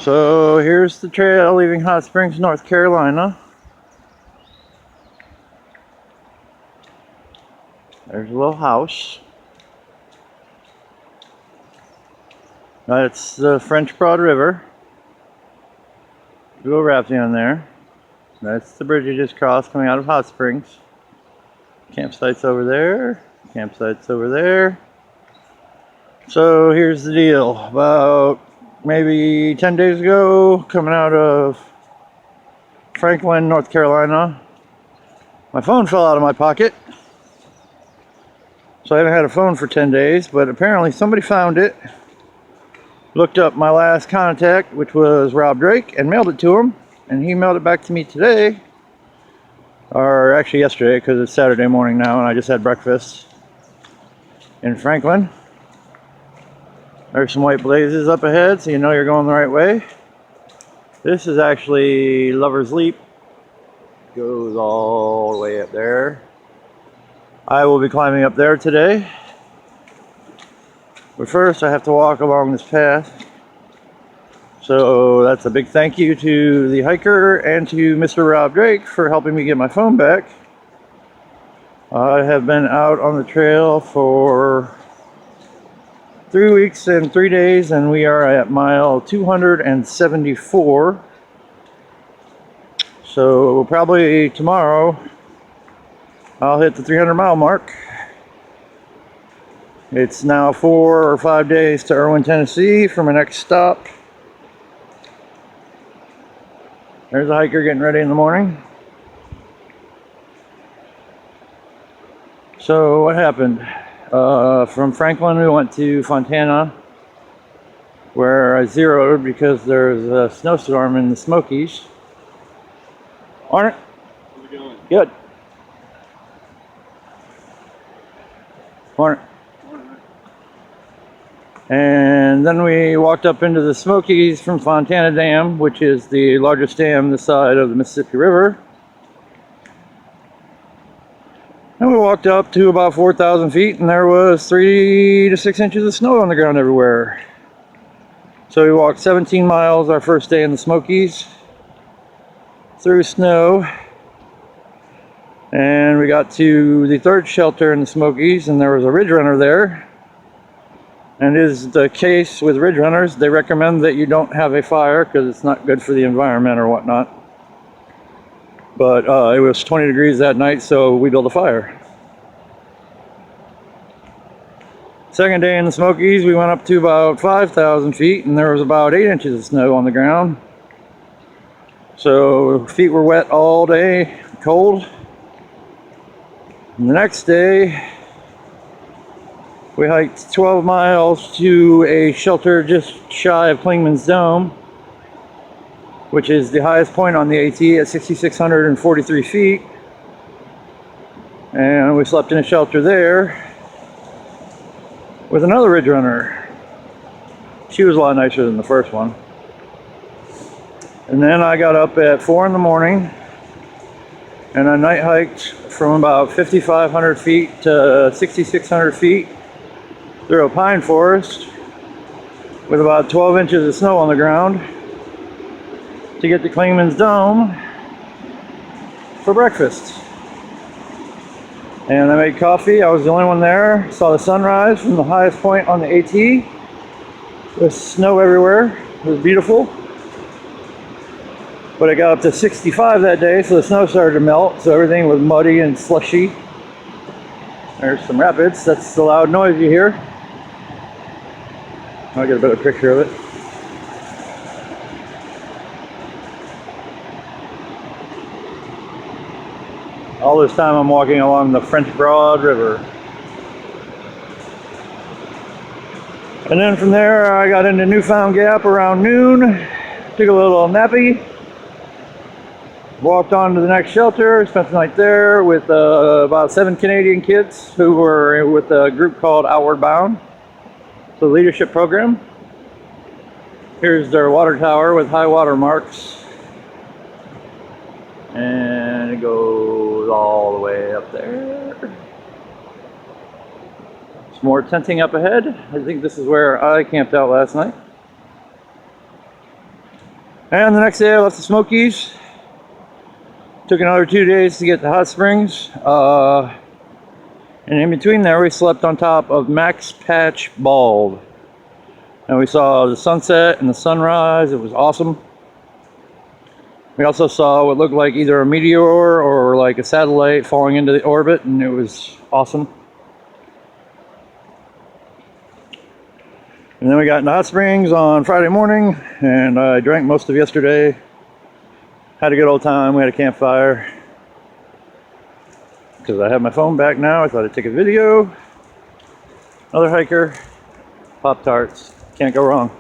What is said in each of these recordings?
So here's the trail leaving Hot Springs, North Carolina. There's a little house. That's the French Broad River. Go rafting on there. That's the bridge you just crossed coming out of Hot Springs. Campsite's over there. Campsite's over there. So here's the deal. About maybe 10 days ago, coming out of Franklin, North Carolina, my phone fell out of my pocket. So I haven't had a phone for 10 days, but apparently somebody found it, looked up my last contact, which was Rob Drake, and mailed it to him. And he mailed it back to me today, or actually yesterday, because it's Saturday morning now, and I just had breakfast in Franklin. There's some white blazes up ahead, so you know you're going the right way. This is actually Lover's Leap. Goes all the way up there. I will be climbing up there today. But first I have to walk along this path. So that's a big thank you to the hiker and to Mr. Rob Drake for helping me get my phone back. I have been out on the trail for 3 weeks and 3 days, and we are at mile 274. So probably tomorrow I'll hit the 300-mile mark. It's now 4 or 5 days to Erwin, Tennessee for my next stop. There's a hiker getting ready in the morning. So what happened? From Franklin we went to Fontana, where I zeroed because there's a snowstorm in the Smokies. Aren't it? How's it going? Good. Morning. And then we walked up into the Smokies from Fontana Dam, which is the largest dam this side of the Mississippi River. And we walked up to about 4,000 feet, and there was 3 to 6 inches of snow on the ground everywhere. So we walked 17 miles our first day in the Smokies through snow. And we got to the third shelter in the Smokies, and there was a ridge runner there. And it is the case with ridge runners, they recommend that you don't have a fire because it's not good for the environment or whatnot. But it was 20 degrees that night, so we built a fire. Second day in the Smokies, we went up to about 5,000 feet, and there was about 8 inches of snow on the ground. So feet were wet all day, cold. And the next day, we hiked 12 miles to a shelter just shy of Clingman's Dome, which is the highest point on the AT at 6,643 feet. And we slept in a shelter there with another ridge runner. She was a lot nicer than the first one. And then I got up at 4 in the morning and I night hiked from about 5,500 feet to 6,600 feet through a pine forest with about 12 inches of snow on the ground to get to Clingman's Dome for breakfast. And I made coffee. I was the only one there. Saw the sunrise from the highest point on the AT with snow everywhere. It was beautiful. But it got up to 65 that day, so the snow started to melt, so everything was muddy and slushy. There's some rapids. That's the loud noise you hear. I'll get a better picture of it. All this time I'm walking along the French Broad River. And then from there I got into Newfound Gap around noon, took a little nappy, walked on to the next shelter, spent the night there with about 7 Canadian kids who were with a group called Outward Bound. The leadership program. Here's their water tower with high water marks. And it goes all the way up there. Some more tenting up ahead. I think this is where I camped out last night. And the next day I left the Smokies. Took another 2 days to get to Hot Springs. And in between there we slept on top of Max Patch Bald. And we saw the sunset and the sunrise. It was awesome. We also saw what looked like either a meteor or like a satellite falling into the orbit, and it was awesome. And then we got into Hot Springs on Friday morning, and I drank most of yesterday. Had a good old time. We had a campfire. Because I have my phone back now, I thought I'd take a video. Another hiker. Pop-Tarts. Can't go wrong.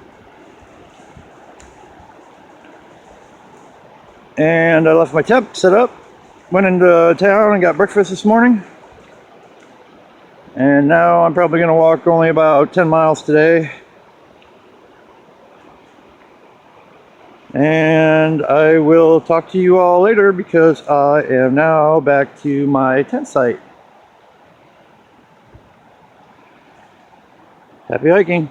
And I left my tent set up. Went into town and got breakfast this morning. And now I'm probably going to walk only about 10 miles today. And I will talk to you all later because I am now back to my tent site. Happy hiking.